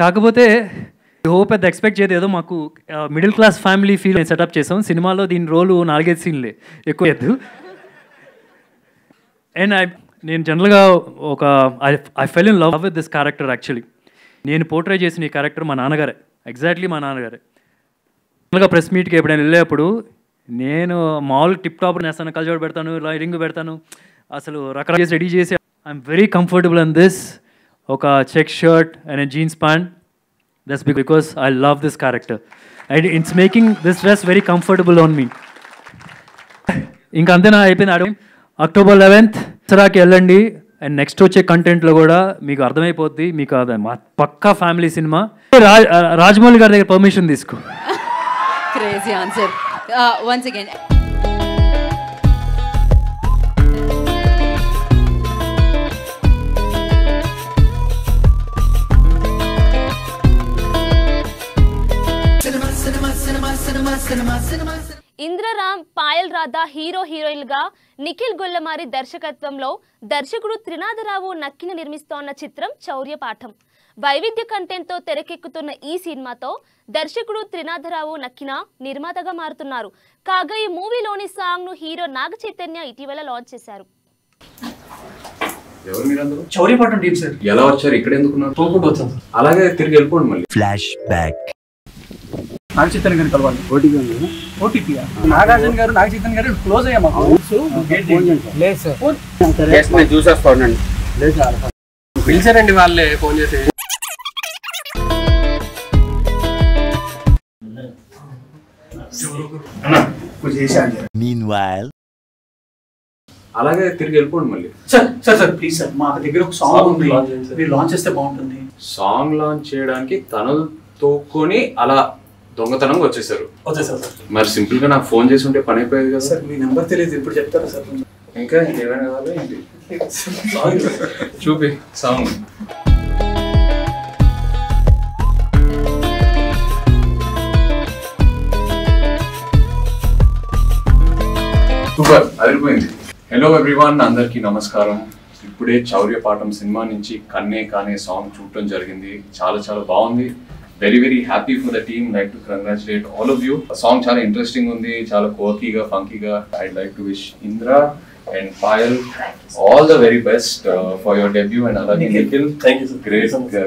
కాకపోతే పెద్ద ఎక్స్పెక్ట్ చేయదు, ఏదో మాకు middle class family feel setup చేసాం. సినిమాలో దీని రోలు 4-5 సీన్లే, ఎక్కువ లేదు. అండ్ నేను జనరల్గా ఒక I fell in love with this character. Actually నేను పోర్ట్రే చేసిన ఈ క్యారెక్టర్ మా నాన్నగారే, ఎగ్జాక్ట్లీ మా నాన్నగారే. జనరల్గా ప్రెస్ మీట్కి ఎప్పుడైనా వెళ్ళేప్పుడు నేను మామూలు టిప్ టాప్ నేస్తాను, కల్చర్ పెడతాను, రింగ్ పెడతాను, అసలు రకరకాల రెడీ చేసి I'm very comfortable in this. ఒక check shirt and jeans pant, that's because I love this character and it's making this dress very comfortable on me. ఇంకా అంతేనా, అయిపోయింది ఆడ. October 11th దసరాకి వెళ్ళండి. అండ్ నెక్స్ట్ వచ్చే కంటెంట్లో కూడా మీకు అర్థమైపోద్ది, మీకు అది పక్కా ఫ్యామిలీ సినిమా. రాజమౌళి గారి దగ్గర పర్మిషన్ తీసుకో. Crazy answer. Once again. ఇంద్రరామ్, Payal Radha హీరోయిన్లుగా నిఖిల్ గొల్లమారి దర్శకత్వంలో దర్శకుడు త్రినాథరావు నక్కిన నిర్మిస్తోన్న చిత్రం చౌర్యపాఠం. వైవిధ్య కంటెంట్తో తెరకెక్కుతున్న ఈ సినిమాతో దర్శకుడు త్రినాథరావు నక్కిన నిర్మాతగా మారుతున్నారు. కాగా ఈ మూవీలోని సాంగ్ను హీరో నాగ చైతన్య ఇటీవల లాంచ్ చేశారు. ఎవరు మీరందరూ? Chaurya Paatham team sir. ఎలా వచ్చారు, ఇక్కడ ఎందుకున్నారు? తోపుకుంటూ వచ్చాను సార్. అలాగే తిరిగి వెళ్ళిపోండి మళ్ళీ. Flash back. నాగ చైతన్య గారిని కలవాలి. ఓటీపీ నాగార్జున గారు, నాగ చైతన్య గారు క్లోజ్ అయ్యా మాకు. చూసేస్తానండి, పిలిచారండి వాళ్ళే ఫోన్ చేసి. Meanwhile, అలాగే తిరిగి వెళ్ళిపోండి మళ్ళీ. సార్ ప్లీజ్ సార్, మా దగ్గర ఒక సాంగ్ ఉంది, మీరు లాంచ్ చేస్తే బాగుంటుంది. సాంగ్ లాంచ్ చేయడానికి తనలు తోక్కొని అలా దొంగతనంగా వచ్చేసారు. వచ్చేసారు సార్. మరి సింపుల్ గా నాకు ఫోన్ చేసి ఉంటే పని అయిపోయేది కదా సార్. మీ నెంబర్ తెలియదు, ఇప్పుడు చెప్తారా సార్? ఇంకా ఇంకేమైనా కావాలి ఏంటి? చూపి సాంగ్. సూపర్, అదిరిపోయింది. హలో ఎవ్రీవన్, అందరికీ నమస్కారం. ఇప్పుడే చౌర్యపాఠం సినిమా నుంచి కన్నే కానే సాంగ్ చూడటం జరిగింది. చాలా చాలా బాగుంది. Very happy for the team. Like to congratulate all of you. Song చాలా ఇంట్రెస్టింగ్ ఉంది, చాలా కోకీగా ఫంకీగా. I'd like to wish Indra and Payal all the very best for your debut and alage Nikhil. Thank you sir.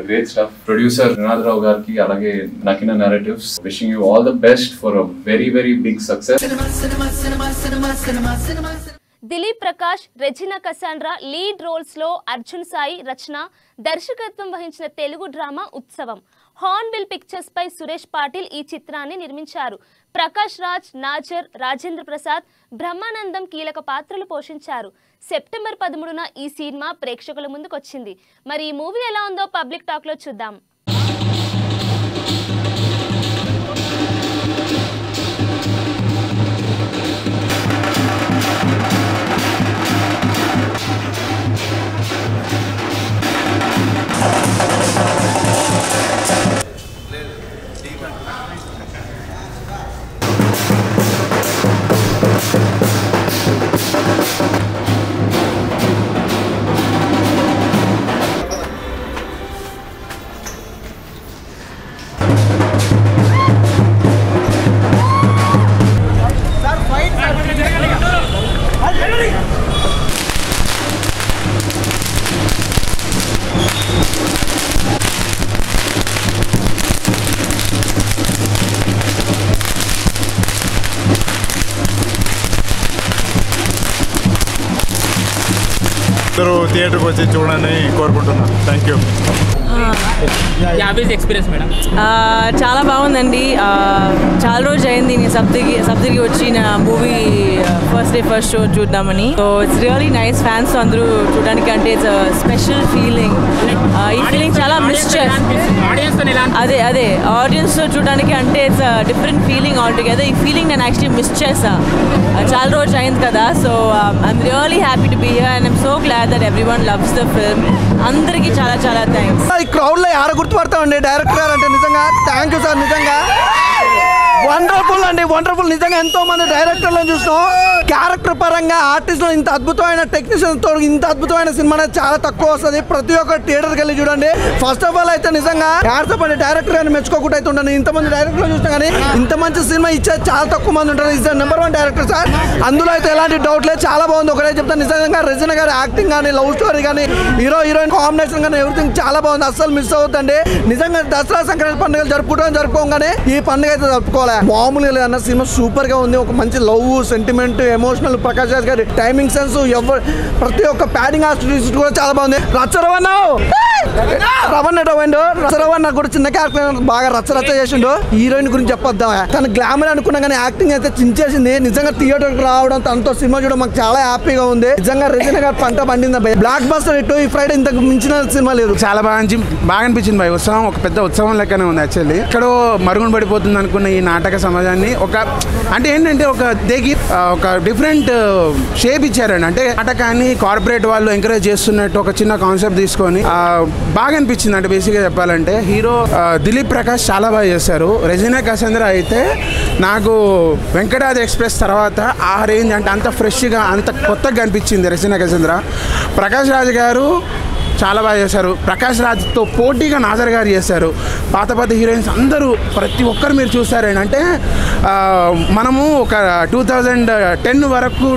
Great stuff. Producer Trinadharao garki alage Nakina Narratives, wishing you all the best for a very big success. Dileep Prakash, Regina Cassandra lead roles లో అర్జున్ సాయి రచన దర్శకత్వం వహించిన Telugu drama Utsavam. Hornbill Pictures పై సురేష్ పాటిల్ ఈ చిత్రాన్ని నిర్మించారు. ప్రకాష్ రాజ్, నాజర్, రాజేంద్ర ప్రసాద్, బ్రహ్మానందం కీలక పాత్రలు పోషించారు. సెప్టెంబర్ 13న ఈ సినిమా ప్రేక్షకుల ముందుకు వచ్చింది. మరి ఈ మూవీ ఎలా ఉందో పబ్లిక్ టాక్ లో చూద్దాం. అందరూ థియేటర్కి వచ్చి చూడని కోరుకుంటున్నాను. Thank you. ఎక్స్పీరియన్స్ మేడం చాలా బాగుందండి. చాలా రోజు అయింది నేను సప్తగిరి వచ్చిన మూవీ ఫస్ట్ షో చూద్దామని. So it's really nice. Fans అందరూ చూడడానికి అంటే ఇట్స్ స్పెషల్ ఫీలింగ్. ఈ ఫీలింగ్ చాలా మిస్ అదే ఆడియన్స్ చూడడానికి అంటే it's different feeling all together. ఈ ఫీలింగ్ నేను యాక్చువల్లీ మిస్ చేసా, చాలా రోజు అయింది కదా. So I'm really happy to be here and I'm so glad that everyone loves the film. అందరికీ చాలా థ్యాంక్స్. ఈ క్రౌడ్ లో యాడ గుర్తుపడతామండి డైరెక్టర్ గారు అంటే. నిజంగా థ్యాంక్ యూ సార్. నిజంగా వండర్ఫుల్ అండి, వండర్ఫుల్. నిజంగా ఎంతో మంది డైరెక్టర్లను చూసినాం. క్యారెక్టర్ పరంగా ఆర్టిస్టులు ఇంత అద్భుతమైన టెక్నీషియన్స్ తో ఇంత అద్భుతమైన సినిమా అనేది చాలా తక్కువ వస్తుంది. ప్రతి ఒక్క థియేటర్కి వెళ్ళి చూడండి. ఫస్ట్ ఆఫ్ ఆల్ అయితే నిజంగా యాడ్సపడి డైరెక్టర్ అని మెచ్చుకోకుండా అయితే ఉండను. ఇంతమంది డైరెక్టర్లు చూసినా కానీ ఇంత మంచి సినిమా ఇచ్చే చాలా తక్కువ మంది ఉంటారు. Is number 1 director sir. అందులో అయితే ఎలాంటి డౌట్ లేదు, చాలా బాగుంది. ఒకటే చెప్తాను, నిజంగా రెజినా గారి యాక్టింగ్ కానీ, లవ్ స్టోరీ కానీ, హీరో హీరోయిన్ కాంబినేషన్ కానీ ఎవ్రీథింగ్ చాలా బాగుంది. అస్సలు మిస్ అవుతుందండి. నిజంగా దసరా సంక్రాంతి పండుగలు జరుపుకోగానే ఈ పండుగ అయితే జరుపుకోవాలి. మామూలుగా లేదన్న సినిమా సూపర్ గా ఉంది. ఒక మంచి love, sentiment, emotional. Prakash Raj గారి టైమింగ్ సెన్స్, ప్రతి ఒక్క ప్యాడింగ్ ఆర్టిస్ట్ కూడా చాలా బాగుంది. రచ్చరవణ కూడా చిన్న క్యారెక్టర్ బాగా రచ్చ చేసిండు. హీరోయిన్ గురించి చెప్పొద్దాం, తన గ్లామర్ అనుకున్నా కానీ యాక్టింగ్ అయితే చించేసింది. నిజంగా థియేటర్కి రావడం, తనతో సినిమా చూడడం మాకు చాలా హ్యాపీగా ఉంది. నిజంగా రెజినా గారు పంట పండింది. Block buster hit. ఈ ఫ్రైడే ఇంతకు మించిన సినిమా లేదు. చాలా బాగా అనిపించింది భయ్. ఉత్సవం ఒక పెద్ద ఉత్సవం లెక్కనే ఉంది. యాక్చువల్లీ ఇక్కడ మరుగున పడిపోతుంది అనుకున్న ఈ నాటక సమాజాన్ని అంటే ఏంటంటే ఒక డిఫరెంట్ షేప్ ఇచ్చారండి. అంటే నాటకాన్ని కార్పొరేట్ వాళ్ళు ఎంకరేజ్ చేస్తున్నట్టు ఒక చిన్న కాన్సెప్ట్ తీసుకొని బాగా అనిపించింది. అంటే బేసిక్గా చెప్పాలంటే హీరో దిలీప్ ప్రకాష్ చాలా బాగా చేశారు. రెజినా కసంద్ర అయితే నాకు వెంకటాద్రి ఎక్స్ప్రెస్ తర్వాత ఆ రేంజ్ అంటే అంత ఫ్రెష్గా అంత కొత్తగా అనిపించింది రెజినా కసంద్ర. ప్రకాష్ రాజ్ గారు చాలా బాగా చేశారు. ప్రకాష్ రాజ్తో పోటీగా నాజర్ గారు చేశారు. పాత హీరోయిన్స్ అందరూ ప్రతి ఒక్కరు మీరు చూస్తారండి. అంటే మనము ఒక 2010 వరకు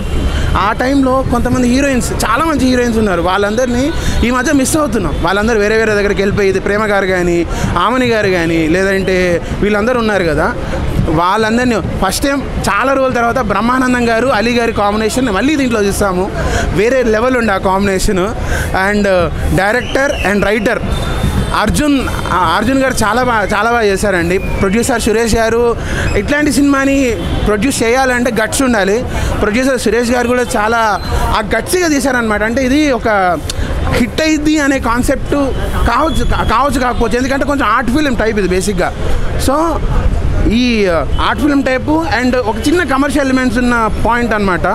ఆ టైంలో కొంతమంది హీరోయిన్స్, చాలా మంచి హీరోయిన్స్ ఉన్నారు. వాళ్ళందరినీ ఈ మధ్య మిస్ అవుతున్నాం. వాళ్ళందరూ వేరే దగ్గరికి వెళ్ళిపోయి, ప్రేమ గారు కానీ, ఆమని గారు కానీ, లేదంటే వీళ్ళందరూ ఉన్నారు కదా, వాళ్ళందరినీ ఫస్ట్ టైం చాలా రోజుల తర్వాత బ్రహ్మానందం గారు, అలీ గారి కాంబినేషన్ మళ్ళీ దీంట్లో చూస్తాము. వేరే లెవెల్ ఉండే ఆ combination. And director and writer Arjun గారు చాలా బాగా చేశారండి. ప్రొడ్యూసర్ సురేష్ గారు ఇట్లాంటి సినిమాని ప్రొడ్యూస్ చేయాలంటే గట్స్ ఉండాలి. ప్రొడ్యూసర్ సురేష్ గారు కూడా చాలా ఆ గట్స్గా తీశారనమాట. అంటే ఇది ఒక హిట్ అయింది అనే కాన్సెప్ట్ కాకపోవచ్చు, ఎందుకంటే కొంచెం ఆర్ట్ ఫిలిం టైప్ ఇది బేసిక్గా. సో ఈ ఆర్ట్ ఫిల్మ్ టైపు అండ్ ఒక చిన్న కమర్షియల్ ఎలిమెంట్స్ ఉన్న పాయింట్ అనమాట.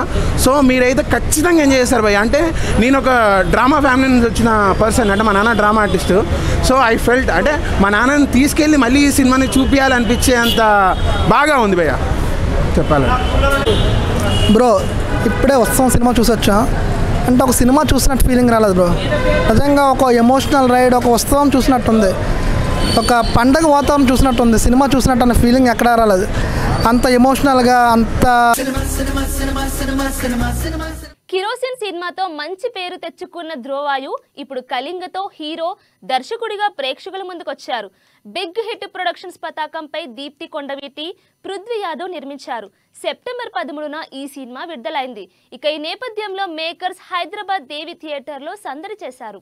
సో మీరైతే ఖచ్చితంగా ఎంజాయ్ చేస్తారు భయ్య. అంటే నేను ఒక డ్రామా ఫ్యామిలీ నుంచి వచ్చిన పర్సన్, అంటే మా నాన్న drama artist. So I felt అంటే మా నాన్నని తీసుకెళ్ళి మళ్ళీ ఈ సినిమాని చూపించాలనిపించే అంత బాగా ఉంది భయ్య చెప్పాలంటే. బ్రో ఇప్పుడే ఉత్సవం సినిమా చూసొచ్చా, అంటే ఒక సినిమా చూసినట్టు ఫీలింగ్ రాలేదు బ్రో. నిజంగా ఒక ఎమోషనల్ రైడ్, ఒక ఉత్సవం చూసినట్టుంది, ఒక పండగ వాతావరణం చూసినట్టుంది. సినిమా చూసినట్టు అనే ఫీలింగ్ ఎక్కడా రాలేదు. అంత ఎమోషనల్గా అంత. కిరోసిన్ సినిమాతో మంచి పేరు తెచ్చుకున్న ధ్రువవాయు ఇప్పుడు కళింగతో హీరో, దర్శకుడిగా ప్రేక్షకుల ముందుకొచ్చారు. బిగ్ హిట్ ప్రొడక్షన్స్ పతాకంపై దీప్తి కొండవీటి, పృథ్వీ యాదవ్ నిర్మించారు. సెప్టెంబర్ 13న ఈ సినిమా విడుదలైంది. ఇక ఈ నేపథ్యంలో మేకర్స్ హైదరాబాద్ దేవి థియేటర్లో సందడి చేశారు.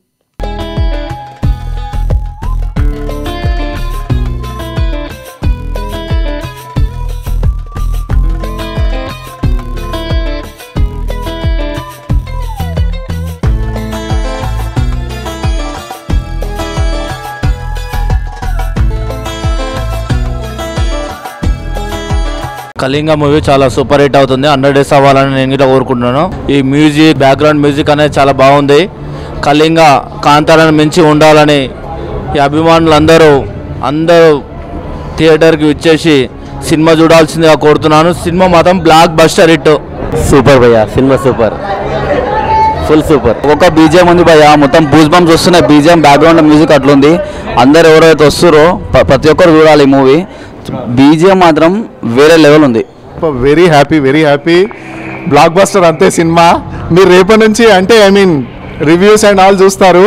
కళింగ మూవీ చాలా సూపర్ హిట్ అవుతుంది. 100 days అవ్వాలని నేను కూడా కోరుకుంటున్నాను. ఈ మ్యూజిక్, బ్యాక్గ్రౌండ్ మ్యూజిక్ అనేది చాలా బాగుంది. కళింగ కాంతారాన్ని మించి ఉండాలని ఈ అభిమానులందరూ థియేటర్కి వచ్చేసి సినిమా చూడాల్సిందిగా కోరుతున్నాను. సినిమా మాత్రం బ్లాక్ బస్టర్ హిట్. సూపర్ భయ్యా, సినిమా సూపర్, ఫుల్ సూపర్. ఒక బీజిఎం ఉంది భయ్యా, మొత్తం బూస్ బంప్స్ వస్తున్నాయి. బీజిఎం, బ్యాక్గ్రౌండ్ మ్యూజిక్ అట్లుంది. అందరు ఎవరైతే వస్తారో ప్రతి ఒక్కరు చూడాలి ఈ మూవీ. బీజిఎం మాత్రం వేరే లెవెల్ ఉంది. వెరీ హ్యాపీ బ్లాక్ బస్టర్ అంతే సినిమా. మీరు రేపటి నుంచి అంటే రివ్యూస్ అండ్ ఆల్ చూస్తారు.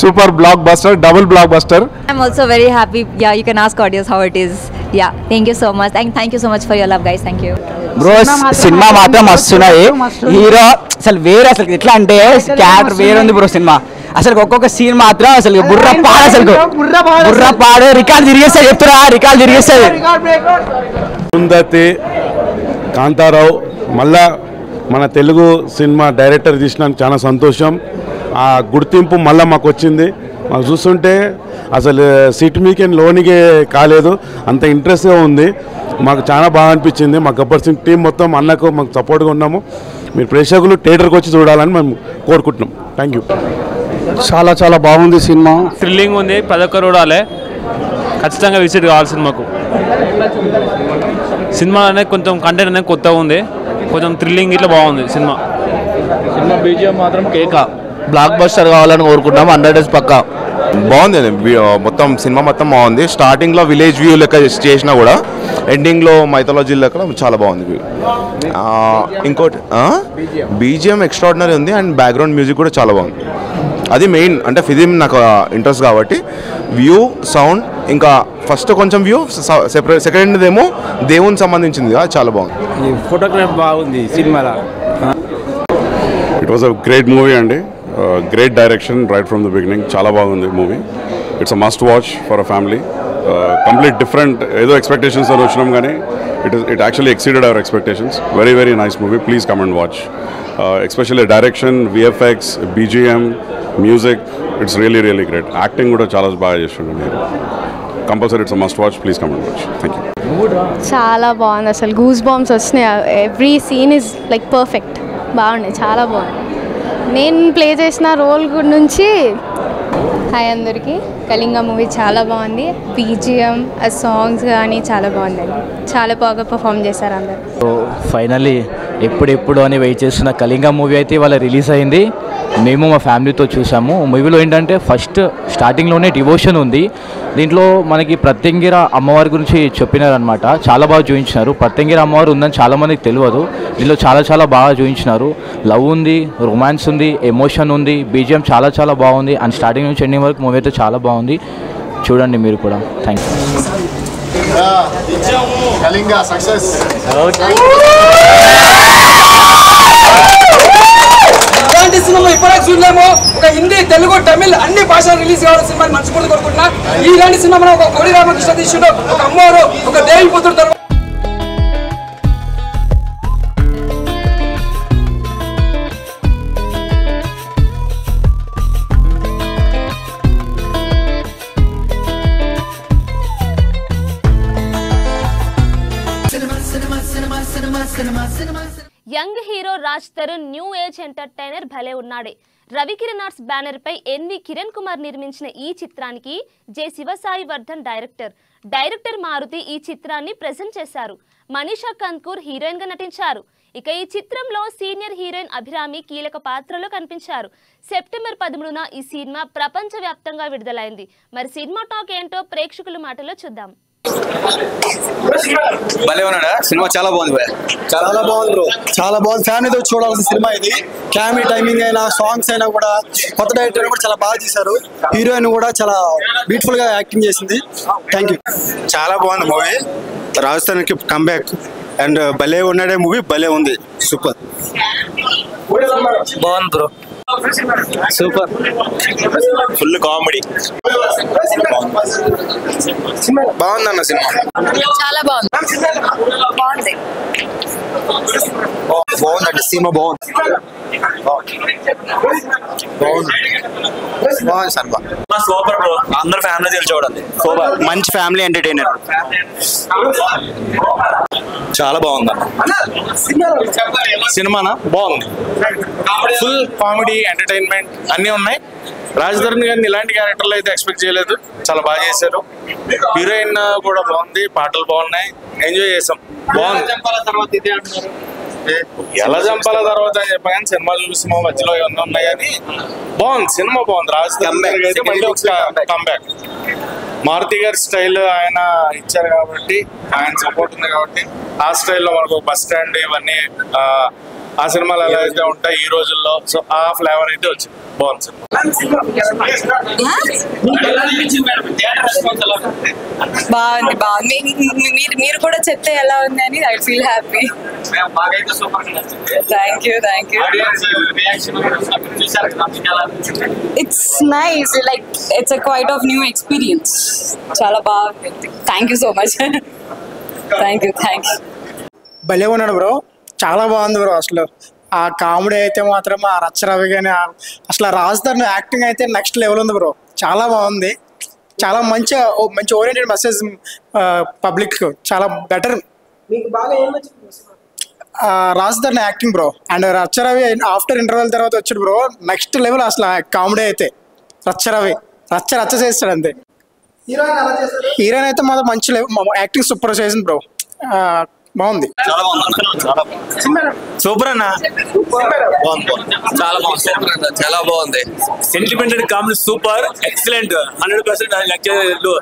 Super block buster, double block buster. I'm also very happy. Yeah, you can ask audience how it is. Yeah, thank you so much. Thank you so much for your love, guys. Thank you. Bro cinema మాత్రం మస్తున్నాయి. Hero అసలు ఎట్లా అంటే character వేరే ఉంది bro. Cinema అసలు ఒక్కొక్క scene మాత్రం అసలు బుర్ర పాడు రికార్డు తిరిగేస్తాయి. చెప్తున్నా రికార్డు తిరిగేస్తాయి. అరుంధతి, కాంతారావు, మళ్ళా మన తెలుగు సినిమా డైరెక్టర్ తీసినందుకు చాలా సంతోషం. ఆ గుర్తింపు మళ్ళీ మాకు వచ్చింది. మాకు చూస్తుంటే అసలు సీట్ మీకే లోనికే కాలేదు, అంత ఇంట్రెస్ట్గా ఉంది. మాకు చాలా బాగా అనిపించింది. మా గబ్బర్ సింగ్ టీం మొత్తం అన్నకు మాకు సపోర్ట్గా ఉన్నాము. మీరు ప్రేక్షకులు థియేటర్కి వచ్చి చూడాలని మేము కోరుకుంటున్నాం. Thank you. చాలా బాగుంది సినిమా. థ్రిల్లింగ్ ఉంది. 11 చూడాలి, ఖచ్చితంగా విజిట్ కావాలి సినిమాకు. సినిమా అనేది కొంచెం కంటెంట్ అనేది కొత్తగా ఉంది, కొంచెం థ్రిల్లింగ్ ఇట్లా బాగుంది సినిమా. సినిమా బీజిఎం మాత్రం కేక, బ్లాక్ బస్టర్ కావాలని కోరుకుంటున్నాం. 100 days పక్కా బాగుంది. మొత్తం సినిమా మొత్తం బాగుంది. స్టార్టింగ్లో విలేజ్ వ్యూ లెక్క చేసినా కూడా ఎండింగ్లో మైథాలజీ లెక్క చాలా బాగుంది. ఇంకోటి బీజిఎం ఎక్స్ట్రాడినరీ ఉంది అండ్ బ్యాక్గ్రౌండ్ మ్యూజిక్ కూడా చాలా బాగుంది. అది మెయిన్, అంటే ఫిలిం నాకు ఇంట్రెస్ట్ కాబట్టి వ్యూ, సౌండ్, ఇంకా ఫస్ట్ కొంచెం వ్యూ సెపరేట్, సెకండ్ ఏమో దేవునికి సంబంధించింది, చాలా బాగుంది. ఫోటోగ్రాఫ్ బాగుంది సినిమాలో. It was a great movie అండి, great direction right from the beginning. చాలా బాగుంది movie. It's a must watch for a family. Complete different, ఏదో ఎక్స్పెక్టేషన్స్ అని వచ్చినాం కానీ it actually exceeded our expectations. Very very nice movie. Please come and watch. Especially direction, VFX, BGM, music, it's really really great. Acting కూడా చాలా బాగా చేస్తుండే మీరు. Compulsory it's a must watch. Please come and watch. Thank you. చాలా బాగుంది, అసలు goosebumps వచ్చినాయి. Every scene is like perfect. బాగుంది, చాలా బాగుంది. నేను ప్లే చేసిన రోల్ నుంచి హాయ్ అందరికీ. కళింగ మూవీ చాలా బాగుంది. బీజిఎం, ఆ సాంగ్స్ కానీ చాలా బాగుందండి. చాలా బాగా పర్ఫామ్ చేశారు అందరు. సో ఫైనల్లీ ఎప్పుడెప్పుడు అని వెయిట్ చేస్తున్న కళింగ మూవీ అయితే ఇవాళ రిలీజ్ అయింది. మేము మా ఫ్యామిలీతో చూసాము. మూవీలో ఏంటంటే ఫస్ట్ స్టార్టింగ్లోనే డివోషన్ ఉంది. దీంట్లో మనకి ప్రత్యంగిర అమ్మవారి గురించి చెప్పినారనమాట. చాలా బాగా చూపించినారు. ప్రత్యంగిర అమ్మవారు ఉందని చాలామందికి తెలియదు. దీంట్లో చాలా బాగా చూపించినారు. లవ్ ఉంది, రొమాన్స్ ఉంది, ఎమోషన్ ఉంది, బీజిఎం చాలా బాగుంది. అండ్ స్టార్టింగ్ నుంచి ఎండింగ్ వరకు మూవీ అయితే చాలా బాగుంది. చూడండి మీరు కూడా. థ్యాంక్ ఇలాంటి సినిమా ఇప్పటికే చూడలేము. ఒక హిందీ, తెలుగు, తమిళ్ అన్ని భాషలు రిలీజ్ కావాలని సినిమాని మనస్ఫూర్తి కోరుకుంటున్నా. ఇలాంటి సినిమా మనం ఒక కోడి రామకృష్ణ తీసుడు, ఒక అమ్మవారు, ఒక దేవి పుత్రుడు తర్వాత young hero Raj Tarun new age entertainer భలే ఉన్నాడే. రవికిరణ్ ఆర్ట్స్ బ్యానర్ పై ఎన్వి కిరణ్ కుమార్ నిర్మించిన ఈ చిత్రానికి జె శివసాయి వర్ధన్ డైరెక్టర్ మారుతి ఈ చిత్రాన్ని ప్రెజెంట్ చేశారు. మనీషా కన్కూర్ హీరోయిన్ గా నటించారు. ఇక ఈ చిత్రంలో సీనియర్ హీరోయిన్ అభిరామి కీలక పాత్రలో కనిపించారు. సెప్టెంబర్ 13న ఈ సినిమా ప్రపంచ వ్యాప్తంగా విడుదలైంది. మరి సినిమా టాక్ ఏంటో ప్రేక్షకుల మాటలో చూద్దాం. భలే ఉన్నాడా సినిమా? చాలా బాగుంది, చాలా బాగుంది బ్రో, చాలా బాగుంది. ఫ్యామిలీతో చూడాల్సిన సినిమా ఇది. కెమెరా టైమింగ్ అయినా, సాంగ్స్ అయినా కూడా, కొత్త డైరెక్టర్ కూడా చాలా బాగా చేశారు. హీరోయిన్ కూడా చాలా బ్యూటిఫుల్ గా యాక్టింగ్ చేసింది. Thank you. చాలా బాగుంది మూవీ. రాజస్థాన్కి కంబ్యాక్ అండ్ భలే ఉన్నాడే మూవీ, భలే ఉంది. సూపర్ బాగుంది బ్రో, సూపర్, ఫుల్ కామెడీ. బాగుందన్న సినిమా, చాలా బాగుంది. బాగుందండి సినిమా, బాగుంది సినిమా. సూపర్ బ్రో, అందరూ ఫ్యామిలీ తెలిసి చూడండి. సూపర్, మంచి ఫ్యామిలీ ఎంటర్టైనర్. చాలా బాగుంది సినిమానా? బాగుంది, ఫుల్ కామెడీ, ఎంటర్టైన్మెంట్ అన్నీ ఉన్నాయి. రాజధరణి గారిని ఇలాంటి క్యారెక్టర్లు అయితే ఎక్స్పెక్ట్ చేయలేదు. చాలా బాగా చేశారు. హీరోయిన్ కూడా బాగుంది, పాటలు బాగున్నాయి, ఎంజాయ్ చేసాం. బాగుంది. ఎలా చంపాల తర్వాత అని చెప్పాను, సినిమా చూసిన మధ్యలో ఏమన్నా ఉన్నాయి కానీ బాగుంది సినిమా, బాగుంది. రాజధరణి అయితే మళ్ళీ ఒక కంబ్యాక్. మారుతి గారి స్టైల్ ఆయన ఇచ్చారు కాబట్టి, ఆయన సపోర్ట్ ఉంది కాబట్టి ఆ స్టైల్లో మనకు బస్ స్టాండ్ ఇవన్నీ ఆ సినిమాలు ఎలా అయితే ఉంటాయి ఈ రోజుల్లో, సో ఆ ఫ్లేవర్ అయితే వచ్చింది. బాగుంది సినిమా. బాగుంది. మీరు కూడా చెప్తే ఎలా ఉంది అని I feel happy. Thank you. It's nice, like it's a quiet of new experience. చాలా బాగుంది. Thank you so much. Thank you. భలే ఉన్నాడు బ్రో, చాలా బాగుంది బ్రో. అసలు ఆ కామెడీ అయితే మాత్రం, ఆ రచ్చ రవి కానీ, అసలు రాజధాని యాక్టింగ్ అయితే నెక్స్ట్ లెవెల్ ఉంది బ్రో. చాలా బాగుంది. చాలా మంచి ఓరియంటెడ్ మెసేజ్ పబ్లిక్, చాలా బెటర్. రాజధాని యాక్టింగ్ బ్రో. అండ్ రచ్చ రవి ఆఫ్టర్ ఇంటర్వెల్ తర్వాత వచ్చాడు బ్రో, నెక్స్ట్ లెవెల్. అసలు కామెడీ అయితే రచ్చ రవి రచ్చ చేస్తాడు అంతే. హీరోయిన్ అయితే మాత్రం మంచి యాక్టింగ్ సూపర్ చేసింది బ్రో. బాగుంది. చాలా బాగుంది. సూపర్ అన్న. చాలా బాగుంది. చాలా బాగుంది. సెంటిమెంటెడ్ కామెడీ సూపర్ ఎక్సలెంట్ 100%.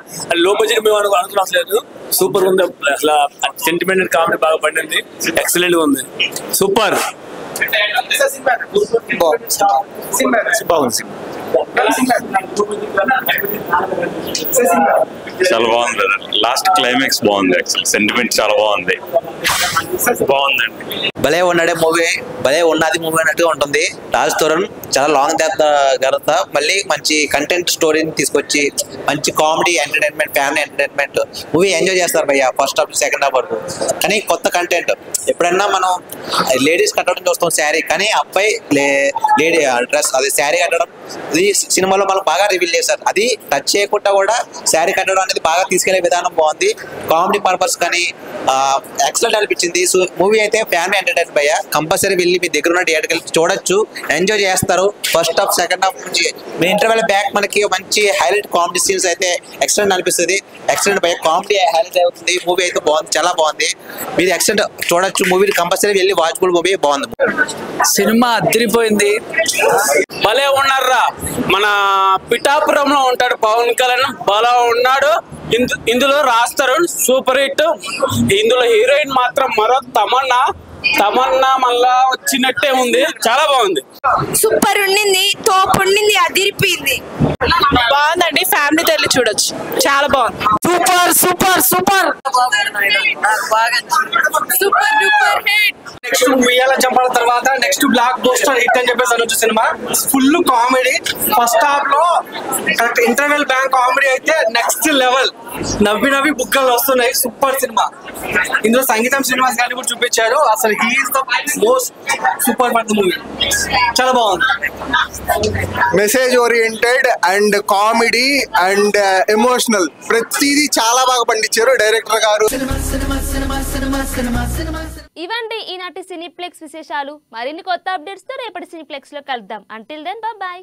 లో బడ్జెట్ మేము అనుకోవట్లేదు. సూపర్ ఉంది. అసలు సెంటిమెంటెడ్ కామెడీ బాగా పండింది. ఎక్సలెంట్ గా ఉంది. సూపర్. బాగుంది. చాలా బాగుంది. లాస్ట్ క్లైమాక్స్ బాగుంది. యాక్చువల్ సెంటిమెంట్ చాలా బాగుంది. బాగుందండి. భలే ఉన్నాడే మూవీ, భలే ఉన్నది మూవీ అన్నట్టుగా ఉంటుంది. రాజ్ తరుణ్ చాలా లాంగ్ తర్వాత మళ్ళీ మంచి కంటెంట్ స్టోరీని తీసుకొచ్చి మంచి comedy entertainment, family entertainment movie enjoy చేస్తారు భయ్య. ఫస్ట్ హాఫ్ సెకండ్ హాఫ్ వరకు. కానీ కొత్త కంటెంట్. ఎప్పుడన్నా మనం లేడీస్ కట్టడం చూస్తాం శారీ, కానీ అబ్బాయి లేడీ డ్రెస్ అది శారీ కట్టడం ఇది సినిమాలో మనం బాగా రివీల్ చేశారు. అది టచ్ చేయకుండా కూడా శారీ కట్టడం అనేది బాగా తీసుకెళ్లే విధానం బాగుంది. కామెడీ పర్పస్ కానీ ఎక్సలెంట్ అనిపించింది. సో మూవీ అయితే ఫ్యామిలీ ఎంటర్టైన్ భయ్య. కంపల్సరీ వెళ్ళి మీ దగ్గర ఉన్న థియేటర్కి వెళ్ళి చూడొచ్చు, ఎంజాయ్ చేస్తారు. ఫస్ట్ హాఫ్ సెకండ్ హాఫ్ నుంచి మీ ఇంటర్వెల్ బ్యాక్ మనకి మంచి హైలైట్ కామెడీ సీన్స్ అయితే ఎక్సలెంట్ అనిపిస్తుంది. ఎక్సలెంట్ భయ్య. కామెడీ హైలైట్ అవుతుంది. మూవీ అయితే బాగుంది, చాలా బాగుంది. మీరు ఎక్సలెంట్ చూడొచ్చు. మూవీ కంపల్సరీ వెళ్ళి వాచ్బుల్ మూవీ బాగుంది. సినిమా అదిరిపోయింది. భలే ఉన్నారా. మన పిఠాపురంలో ఉంటాడు పవన్ కళ్యాణ్, భలే ఉన్నాడు. ఇందులో రాజ్ తరుణ్ సూపర్ హిట్. ఇందులో హీరోయిన్ మాత్రం మరో తమన్నా మళ్ళా వచ్చినట్టే ఉంది. చాలా బాగుంది. సూపర్ ఉండింది, తోపు ఉండింది, అదిరిపోయింది. బాగుందండి. ఫ్యామిలీతో వెళ్ళి చూడొచ్చు. చాలా బాగుంది. Super super super. Super duper hit. Next ఉయ్యాల చంపాల తర్వాత నెక్స్ట్ బ్లాక్ బస్టర్ హిట్ అని చెప్పేసి అనొచ్చు. Cinema full comedy. First half లో ఇంటర్వెల్ బ్యాంక్ కామెడీ అయితే నెక్స్ట్ లెవెల్. నవ్వి బుక్కలు వస్తున్నాయి. Super cinema. ఇందులో సంగీతం శ్రీనివాస్ గారిని కూడా చూపించారు. అసలు he's the most super for the movie. చాలా బాగుంది. Message oriented and comedy and emotional ప్రతిదీ చాలా బాగా పండించారు డైరెక్టర్ గారు. ఇవండి ఈనాటి సినీప్లెక్స్ విశేషాలు. మరిన్ని కొత్త అప్డేట్స్ తో రేపటి సినీప్లెక్స్ లో కలుద్దాం. Until then bye.